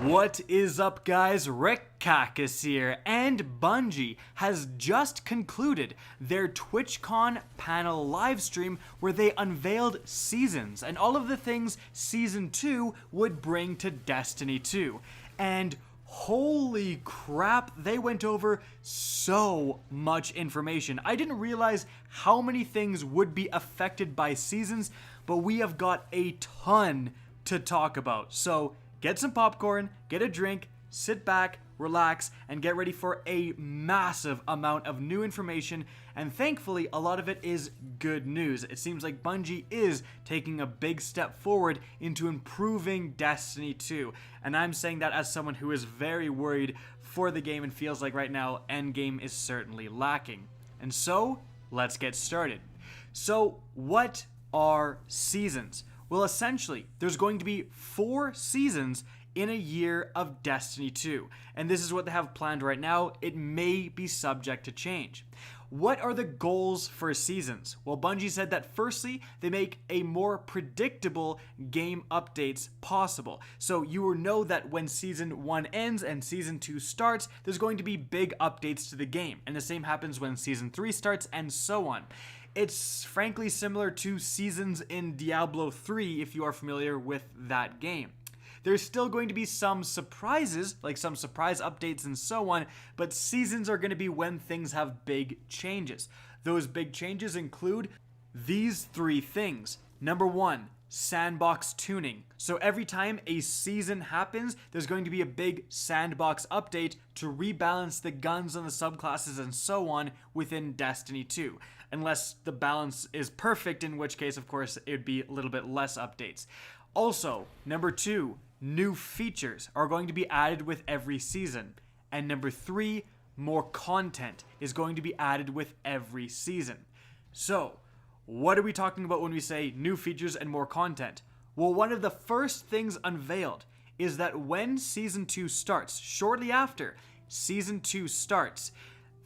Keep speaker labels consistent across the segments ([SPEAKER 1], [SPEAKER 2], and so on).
[SPEAKER 1] What is up, guys? Rick Cacus here, and Bungie has just concluded their TwitchCon panel livestream where they unveiled seasons and all of the things Season 2 would bring to Destiny 2. And holy crap, they went over so much information. I didn't realize how many things would be affected by seasons, but we have got a ton to talk about. So get some popcorn, get a drink, sit back, relax, and get ready for a massive amount of new information, and thankfully a lot of it is good news. It seems like Bungie is taking a big step forward into improving Destiny 2, and I'm saying that as someone who is very worried for the game and feels like right now endgame is certainly lacking. And so, let's get started. So, what are seasons? Well, essentially, there's going to be 4 seasons in a year of Destiny 2, and this is what they have planned right now. It may be subject to change. What are the goals for seasons? Well, Bungie said that firstly, they make a more predictable game updates possible. So you will know that when Season 1 ends and Season 2 starts, there's going to be big updates to the game, and the same happens when Season 3 starts, and so on. It's frankly similar to seasons in Diablo 3 if you are familiar with that game. There's still going to be some surprises, like some surprise updates and so on, but seasons are going to be when things have big changes. Those big changes include these 3 things. Number 1, sandbox tuning. So every time a season happens, there's going to be a big sandbox update to rebalance the guns and the subclasses and so on within Destiny 2. Unless the balance is perfect, in which case, of course, it would be a little bit less updates. Also, number 2, new features are going to be added with every season. And number 3, more content is going to be added with every season. So, what are we talking about when we say new features and more content? Well, one of the first things unveiled is that when Season 2 starts, shortly after Season 2 starts,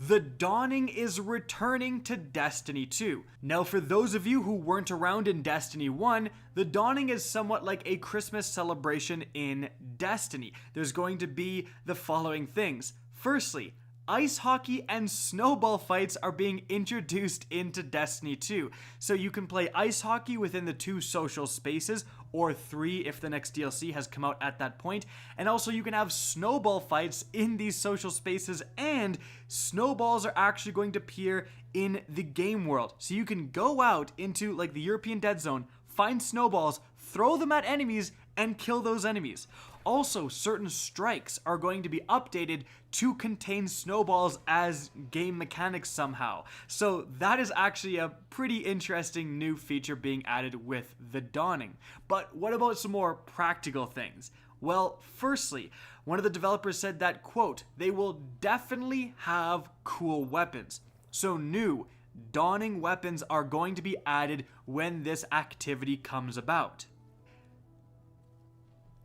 [SPEAKER 1] the Dawning is returning to Destiny 2. Now, for those of you who weren't around in Destiny 1, the Dawning is somewhat like a Christmas celebration in Destiny. There's going to be the following things. Firstly, ice hockey and snowball fights are being introduced into Destiny 2. So you can play ice hockey within the 2 social spaces, or 3 if the next DLC has come out at that point. And also you can have snowball fights in these social spaces, and snowballs are actually going to appear in the game world. So you can go out into like the European Dead Zone, find snowballs, throw them at enemies, and kill those enemies. Also, certain strikes are going to be updated to contain snowballs as game mechanics somehow. So that is actually a pretty interesting new feature being added with the Dawning. But what about some more practical things? Well, firstly, one of the developers said that, quote, they will definitely have cool weapons. So new Dawning weapons are going to be added when this activity comes about.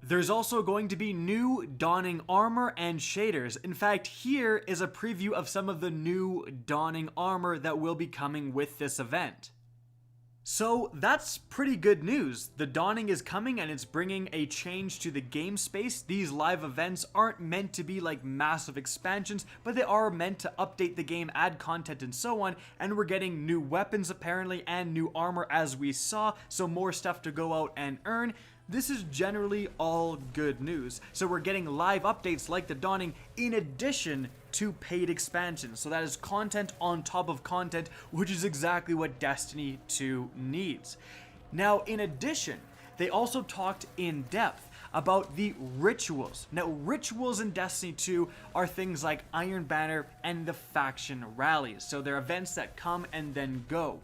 [SPEAKER 1] There's also going to be new Dawning armor and shaders. In fact, here is a preview of some of the new Dawning armor that will be coming with this event. So that's pretty good news. The Dawning is coming and it's bringing a change to the game space. These live events aren't meant to be like massive expansions, but they are meant to update the game, add content and so on, and we're getting new weapons apparently and new armor as we saw, so more stuff to go out and earn. This is generally all good news. So we're getting live updates like the Dawning in addition to paid expansions. So that is content on top of content, which is exactly what Destiny 2 needs. Now, in addition, they also talked in depth about the rituals. Now, rituals in Destiny 2 are things like Iron Banner and the faction rallies. So they're events that come and then go.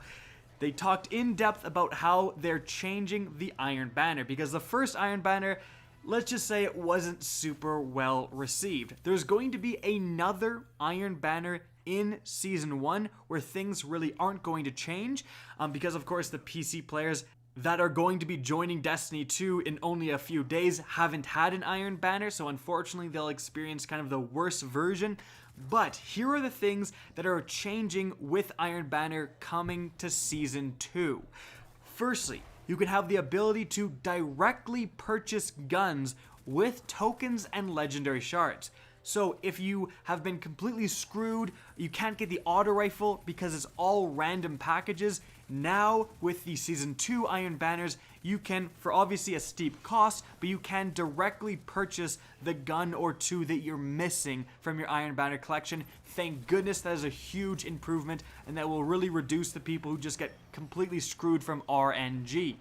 [SPEAKER 1] They talked in depth about how they're changing the Iron Banner, because the first Iron Banner, let's just say it wasn't super well received. There's going to be another Iron Banner in Season 1 where things really aren't going to change, because of course the PC players that are going to be joining Destiny 2 in only a few days haven't had an Iron Banner, so unfortunately they'll experience kind of the worst version. But here are the things that are changing with Iron Banner coming to Season 2. Firstly, you can have the ability to directly purchase guns with tokens and legendary shards. So if you have been completely screwed, you can't get the auto rifle because it's all random packages, now with the Season 2 Iron Banners, you can, for obviously a steep cost, but you can directly purchase the gun or two that you're missing from your Iron Banner collection. Thank goodness that is a huge improvement, and that will really reduce the people who just get completely screwed from RNG.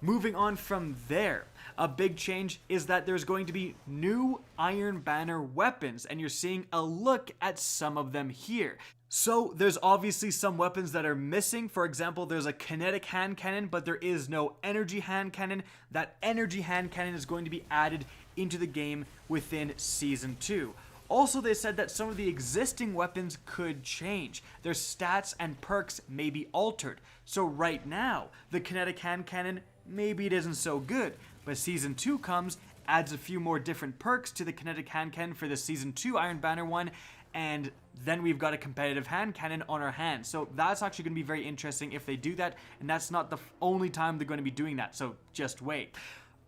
[SPEAKER 1] Moving on from there, a big change is that there's going to be new Iron Banner weapons, and you're seeing a look at some of them here. So there's obviously some weapons that are missing. For example, there's a kinetic hand cannon, but there is no energy hand cannon. That energy hand cannon is going to be added into the game within Season 2. Also, they said that some of the existing weapons could change. Their stats and perks may be altered. So right now, the kinetic hand cannon, maybe it isn't so good, but Season 2 comes, adds a few more different perks to the kinetic hand cannon for the Season 2 Iron Banner one, and then we've got a competitive hand cannon on our hands. So that's actually going to be very interesting if they do that, and that's not the only time they're going to be doing that, so just wait.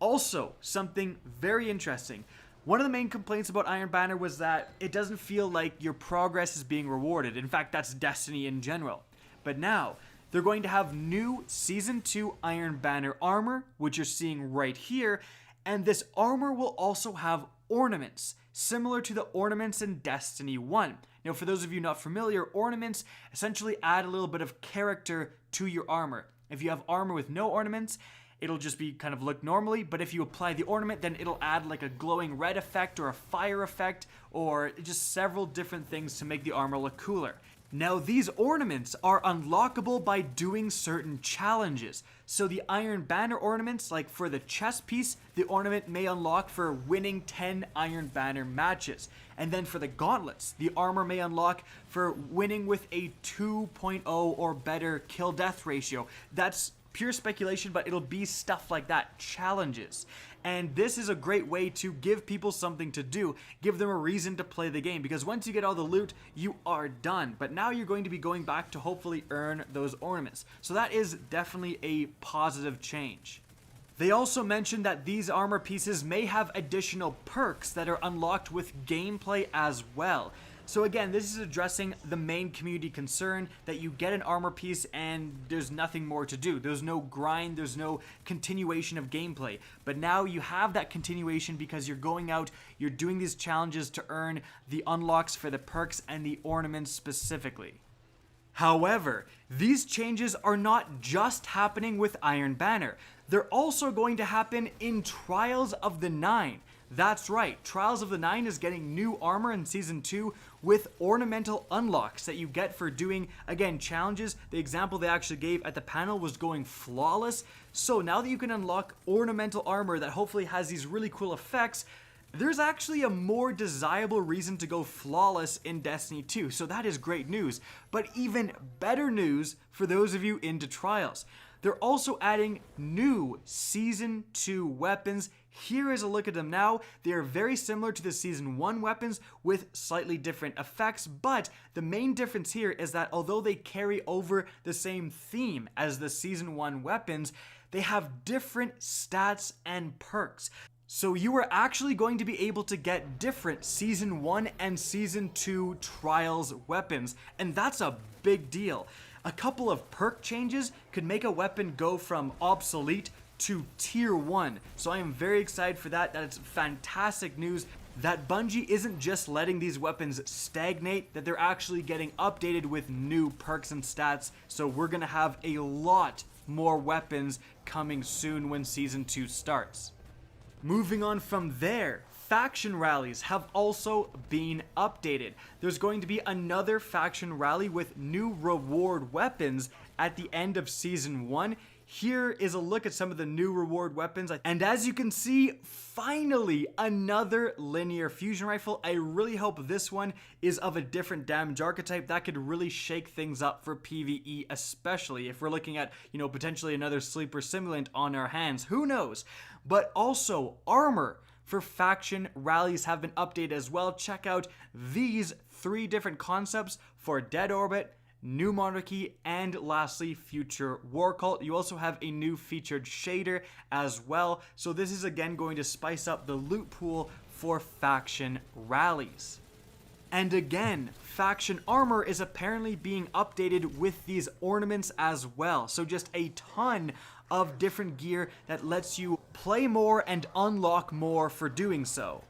[SPEAKER 1] Also, something very interesting. One of the main complaints about Iron Banner was that it doesn't feel like your progress is being rewarded. In fact, that's Destiny in general. But now, they're going to have new Season 2 Iron Banner armor, which you're seeing right here, and this armor will also have ornaments, similar to the ornaments in Destiny 1. Now, for those of you not familiar, ornaments essentially add a little bit of character to your armor. If you have armor with no ornaments, it'll just be kind of look normally, but if you apply the ornament, then it'll add like a glowing red effect or a fire effect, or just several different things to make the armor look cooler. Now, these ornaments are unlockable by doing certain challenges. So the Iron Banner ornaments, like for the chest piece, the ornament may unlock for winning 10 Iron Banner matches. And then for the gauntlets, the armor may unlock for winning with a 2.0 or better kill-death ratio. That's pure speculation, but it'll be stuff like that, challenges. And this is a great way to give people something to do, give them a reason to play the game, because once you get all the loot, you are done. But now you're going to be going back to hopefully earn those ornaments. So that is definitely a positive change. They also mentioned that these armor pieces may have additional perks that are unlocked with gameplay as well. So again, this is addressing the main community concern that you get an armor piece and there's nothing more to do. There's no grind, there's no continuation of gameplay. But now you have that continuation because you're going out, you're doing these challenges to earn the unlocks for the perks and the ornaments specifically. However, these changes are not just happening with Iron Banner. They're also going to happen in Trials of the Nine. That's right, Trials of the Nine is getting new armor in Season 2 with ornamental unlocks that you get for doing, again, challenges. The example they actually gave at the panel was going flawless. So now that you can unlock ornamental armor that hopefully has these really cool effects, there's actually a more desirable reason to go flawless in Destiny 2. So that is great news. But even better news for those of you into Trials. They're also adding new Season 2 weapons. Here is a look at them now. They are very similar to the Season 1 weapons with slightly different effects, but the main difference here is that although they carry over the same theme as the Season 1 weapons, they have different stats and perks. So you are actually going to be able to get different Season 1 and Season 2 Trials weapons, and that's a big deal. A couple of perk changes could make a weapon go from obsolete to tier 1. So I am very excited for that. That is fantastic news that Bungie isn't just letting these weapons stagnate, that they're actually getting updated with new perks and stats. So we're gonna have a lot more weapons coming soon when Season 2 starts. Moving on from there, faction rallies have also been updated. There's going to be another faction rally with new reward weapons at the end of Season 1. Here is a look at some of the new reward weapons. And as you can see, finally, another linear fusion rifle. I really hope this one is of a different damage archetype. That could really shake things up for PvE, especially if we're looking at, potentially another sleeper simulant on our hands. Who knows? But also, armor for faction rallies have been updated as well. Check out these 3 different concepts for Dead Orbit, New Monarchy, and lastly, Future War Cult. You also have a new featured shader as well. So this is again going to spice up the loot pool for faction rallies. And again, faction armor is apparently being updated with these ornaments as well. So just a ton of different gear that lets you play more and unlock more for doing so.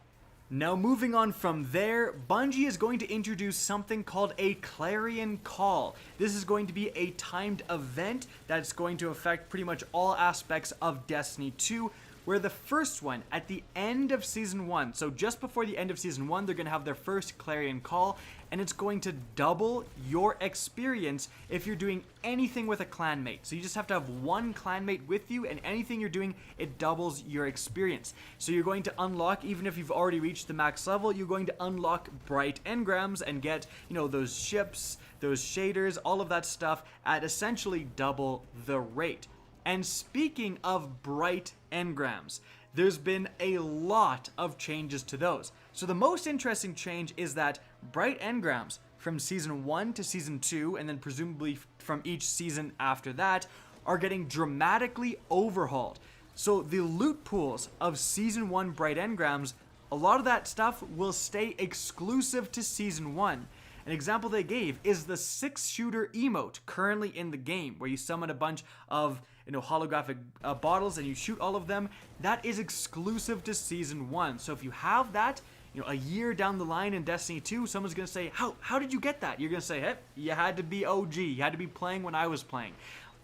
[SPEAKER 1] Now moving on from there, Bungie is going to introduce something called a Clarion Call. This is going to be a timed event that's going to affect pretty much all aspects of Destiny 2, where the first one at the end of Season 1, so just before the end of Season 1, they're going to have their first Clarion Call, and it's going to double your experience if you're doing anything with a clanmate. So you just have to have one clanmate with you, and anything you're doing, it doubles your experience. So you're going to unlock, even if you've already reached the max level, you're going to unlock bright engrams and get, those ships, those shaders, all of that stuff at essentially double the rate. And speaking of bright engrams, there's been a lot of changes to those. So the most interesting change is that bright engrams from Season 1 to Season 2, and then presumably from each season after that, are getting dramatically overhauled. So the loot pools of Season 1 bright engrams, a lot of that stuff will stay exclusive to Season 1. An example they gave is the 6-shooter emote currently in the game, where you summon a bunch of holographic bottles and you shoot all of them. That is exclusive to Season 1. So if you have that, a year down the line in Destiny 2, someone's going to say, how did you get that? You're going to say, hey, you had to be OG. You had to be playing when I was playing.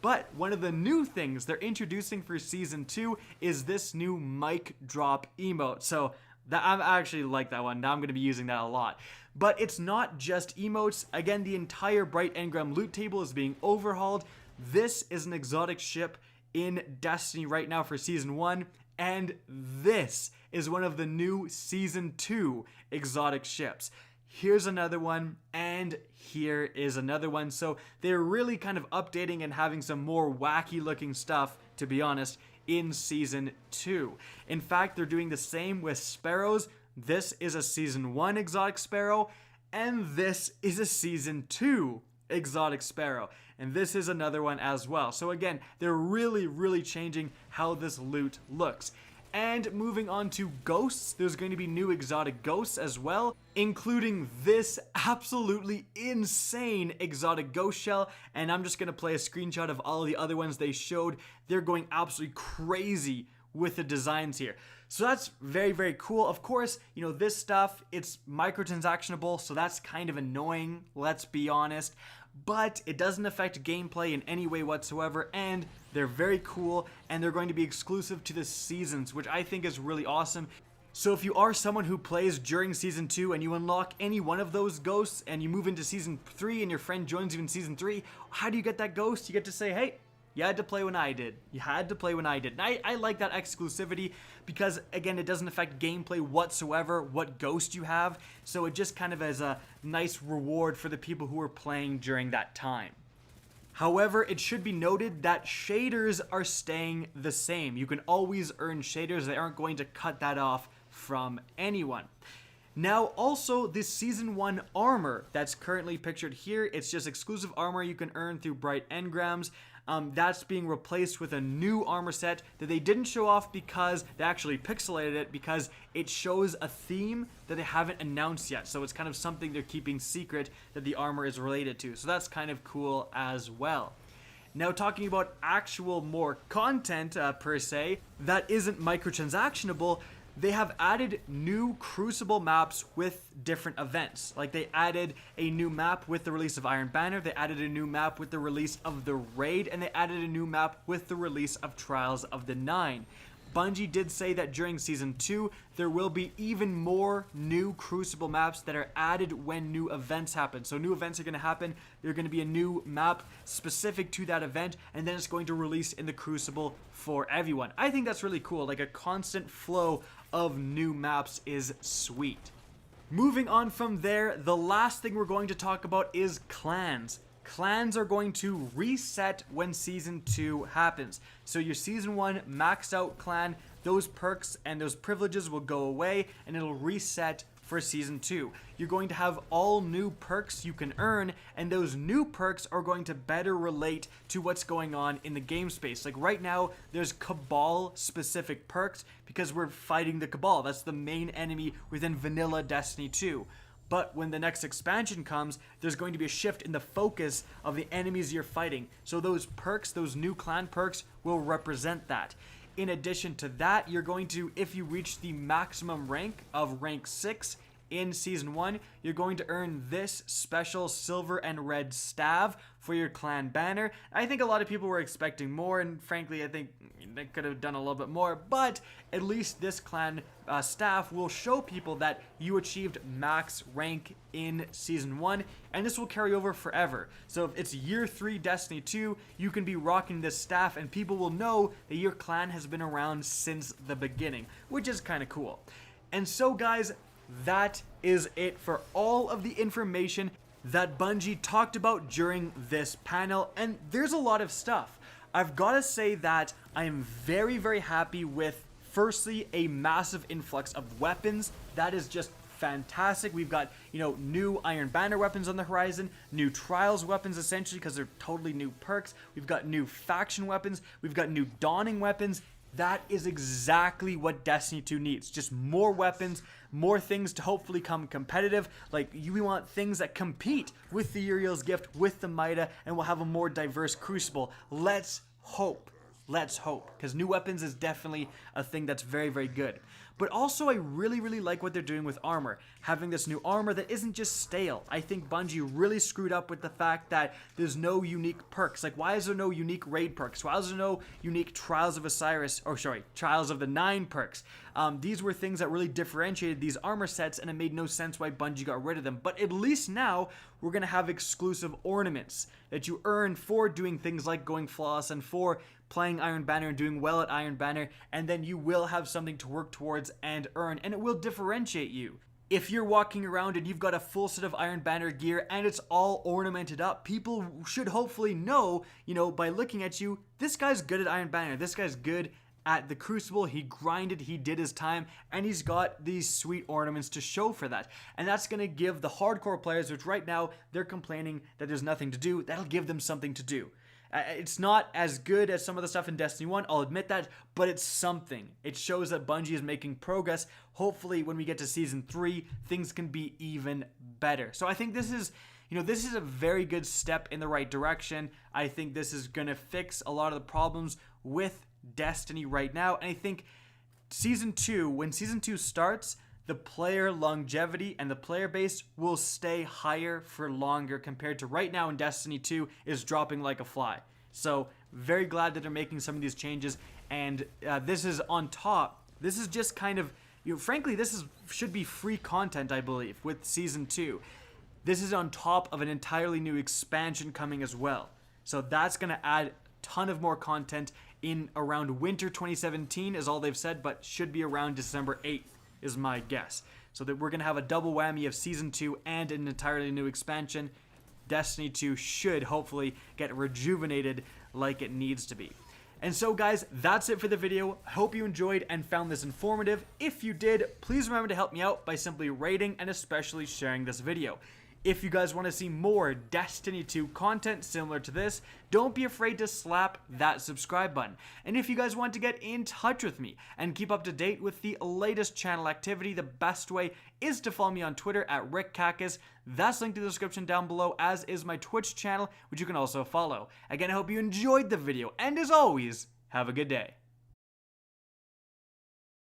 [SPEAKER 1] But one of the new things they're introducing for Season 2 is this new mic drop emote. So I actually like that one. Now I'm going to be using that a lot. But it's not just emotes. Again, the entire bright engram loot table is being overhauled. This is an exotic ship in Destiny right now for Season 1, and this is one of the new Season 2 exotic ships. Here's another one, and here is another one. So they're really kind of updating and having some more wacky looking stuff, to be honest, in Season 2. In fact, they're doing the same with sparrows. This is a Season 1 exotic sparrow, and this is a Season 2 exotic sparrow. And this is another one as well. So again, they're really changing how this loot looks. And moving on to ghosts, there's going to be new exotic ghosts as well, including this absolutely insane exotic ghost shell. And I'm just going to play a screenshot of all the other ones they showed. They're going absolutely crazy with the designs here. So that's very cool. Of course, this stuff, it's microtransactionable, so that's kind of annoying, let's be honest. But it doesn't affect gameplay in any way whatsoever, and they're very cool, and they're going to be exclusive to the seasons, which I think is really awesome. So if you are someone who plays during Season 2 and you unlock any one of those ghosts and you move into Season 3 and your friend joins you in Season 3, how do you get that ghost? You get to say, hey, you had to play when I did. You had to play when I did. And I like that exclusivity because, again, it doesn't affect gameplay whatsoever, what ghost you have. So it just kind of is a nice reward for the people who are playing during that time. However, it should be noted that shaders are staying the same. You can always earn shaders. They aren't going to cut that off from anyone. Now, also, this Season 1 armor that's currently pictured here, it's just exclusive armor you can earn through bright engrams. That's being replaced with a new armor set that they didn't show off because they actually pixelated it because it shows a theme that they haven't announced yet. So it's kind of something they're keeping secret that the armor is related to. So that's kind of cool as well. Now, talking about actual more content per se that isn't microtransactionable, they have added new Crucible maps with different events. Like they added a new map with the release of Iron Banner, they added a new map with the release of the Raid, and they added a new map with the release of Trials of the Nine. Bungie did say that during Season 2, there will be even more new Crucible maps that are added when new events happen. So new events are going to happen, there's going to be a new map specific to that event, and then it's going to release in the Crucible for everyone. I think that's really cool, like a constant flow of new maps is sweet. Moving on from there, the last thing we're going to talk about is clans. Clans are going to reset when Season 2 happens. So your Season 1 maxed out clan, those perks and those privileges will go away and it'll reset for Season 2. You're going to have all new perks you can earn, and those new perks are going to better relate to what's going on in the game space. Like right now, there's Cabal-specific perks because we're fighting the Cabal. That's the main enemy within vanilla Destiny 2. But when the next expansion comes, there's going to be a shift in the focus of the enemies you're fighting. So those perks, those new clan perks, will represent that. In addition to that, you're going to, if you reach the maximum rank of rank 6 in Season 1, you're going to earn this special silver and red staff for your clan banner. I think a lot of people were expecting more, and frankly, I think they could have done a little bit more, but at least this clan staff will show people that you achieved max rank in Season 1, and this will carry over forever. So if it's year 3 Destiny 2, you can be rocking this staff, and people will know that your clan has been around since the beginning, which is kind of cool. And so guys, that is it for all of the information that Bungie talked about during this panel, and there's a lot of stuff. I've got to say that I am very, very happy with, firstly, a massive influx of weapons. That is just fantastic. We've got, new Iron Banner weapons on the horizon, new Trials weapons essentially because they're totally new perks. We've got new faction weapons. We've got new Dawning weapons. That is exactly what Destiny 2 needs. Just more weapons, more things to hopefully come competitive. Like, we want things that compete with the Uriel's Gift, with the Mida, and we'll have a more diverse Crucible. Let's hope. Let's hope. Because new weapons is definitely a thing that's very, very good. But also, I really, really like what they're doing with armor. Having this new armor that isn't just stale. I think Bungie really screwed up with the fact that there's no unique perks. Like, why is there no unique raid perks? Why is there no unique Trials of Osiris, Trials of the 9 perks? These were things that really differentiated these armor sets, and it made no sense why Bungie got rid of them. But at least now, we're going to have exclusive ornaments that you earn for doing things like going flawless and for playing Iron Banner and doing well at Iron Banner, and then you will have something to work towards and earn, and it will differentiate you. If you're walking around and you've got a full set of Iron Banner gear and it's all ornamented up, people should hopefully know, by looking at you, this guy's good at Iron Banner, this guy's good at the Crucible, he grinded, he did his time, and he's got these sweet ornaments to show for that. And that's going to give the hardcore players, which right now they're complaining that there's nothing to do, that'll give them something to do. It's not as good as some of the stuff in Destiny 1, I'll admit that, but it's something. It shows that Bungie is making progress. Hopefully, when we get to Season 3, things can be even better. So I think this is, this is a very good step in the right direction. I think this is going to fix a lot of the problems with Destiny right now. And I think Season 2, when Season 2 starts, the player longevity and the player base will stay higher for longer compared to right now in Destiny 2 is dropping like a fly. So very glad that they're making some of these changes, and this is on top. This is just kind of, frankly, should be free content, I believe, with Season 2. This is on top of an entirely new expansion coming as well. So that's going to add a ton of more content in around winter 2017 is all they've said, but should be around December 8th. Is my guess. So that we're going to have a double whammy of Season 2 and an entirely new expansion. Destiny 2 should hopefully get rejuvenated like it needs to be. And so guys, that's it for the video. Hope you enjoyed and found this informative. If you did, please remember to help me out by simply rating and especially sharing this video. If you guys want to see more Destiny 2 content similar to this, don't be afraid to slap that subscribe button. And if you guys want to get in touch with me and keep up to date with the latest channel activity, the best way is to follow me on Twitter at RickCacus. That's linked in the description down below, as is my Twitch channel, which you can also follow. Again, I hope you enjoyed the video, and as always, have a good day.